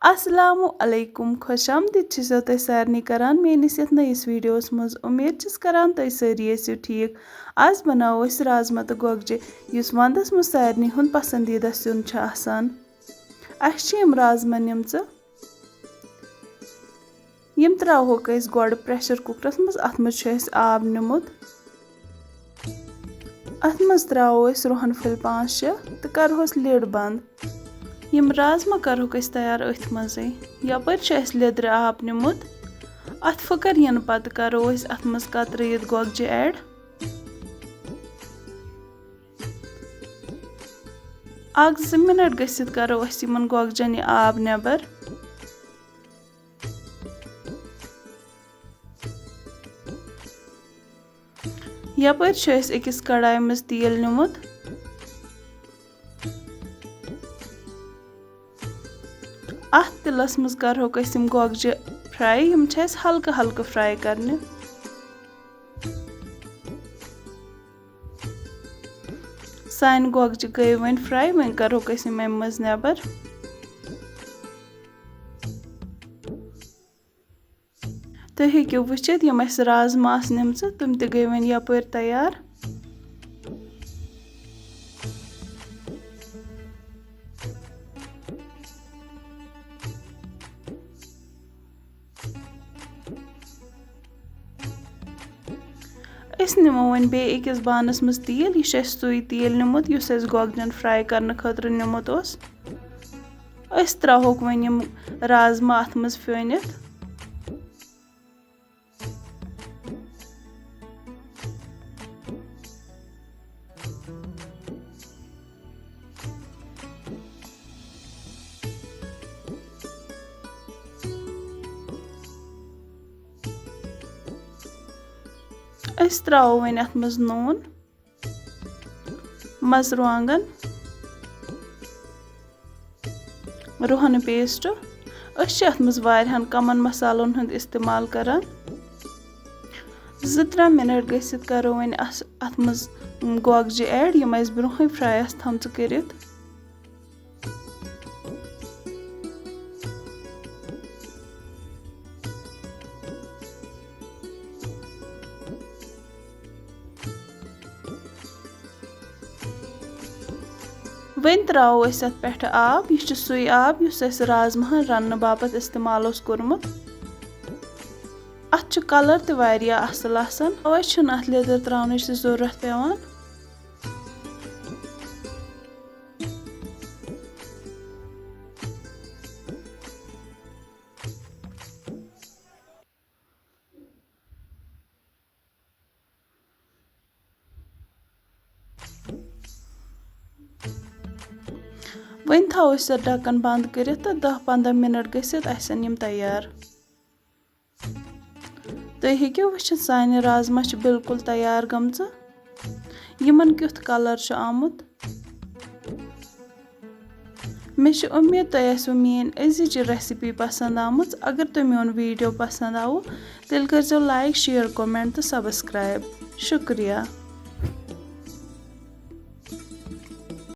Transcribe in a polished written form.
Assalamu alaikum खुश आमदीद छो तुम सारे करान मेनिस यथ नयस वीडियोस मज उम्मीद छस करान तुम सारी आसो ठीक। आज बनाओ अस राजमा तो गोगजे युस वंदस मज सारे हुंद पसंदीदा सुन छ आसान। अस यम राजमा निमच यम त्रावोक अस गोड प्रेशर कुकरस मज अथ मज छ अस आब निमुत अथ मज त्रावो अस रुहन फिल 5-6 तो करहोस लिड बंद। यम राजमा करोक अस तैयार अथ मजे यपर छ अस लेदर आब निमुत अथ फकर यन पत करो अस अथ मज कतरयित गोगजे ऐड। अक 2 मिनट गसित करो अस यमन गोगजन यह आब नेबर। यपर छ अस अकिस कढ़ाई मज तेल निमुत अथ तिलस मज करहोक अस यम गोगजे फ्राई यम छ अस हल्का हल्का फ्राई करने। सान गोगजे गई वन फ्राई वन करहोक अस यम अमि मज नेबर। तुम हेकियो वुचित यम अस राजमा आस निमच तुम ते गई वन यपर तैयार। अस निमो वन बे अकिस बानस मज तेल यह सुई तेल निमुत युस अस गोगजन फ्राई करने खतर निमुत ओस। अस त्राहोक वन यम राजमा अथ मज फ्योनित। अस त्रावो वन अथ मज नून मर्चुवांगन रुहन पेस्ट अस अथ मज वारियाहन कमन मसालन हुंद इस्तेमाल करान। 2-3 मिनट गसित करो वन अस अथ मज गोगजे ऐड यम अस ब्रोह फ्राई आस थमच करित। वन त्रावो अस अथ पेठ आब यह सुई आब युस अस राजमा रन्न बापत इस्तेमाल ओस कोरमुत। अथ कलर ते वारिया असल आसान तवे छन अथ लेदर त्रावनच जरूरत पेवान। वन थो ढक्कन बंद कर 10-15 मिनट गसित आसन यम तैयार। तुम हेकियो वुचित साने राजमा बिल्कुल तैयार गमच यमन क्युथ कलर आमुत। मे उम्मीद तुम आसो मेन अजिच रेसिपी पसंद आमुत। अगर तुम मोन वीडियो पसंद आव तेल कर लाइक शेयर कमेंट तो सब्सक्राइब। शुक्रिया।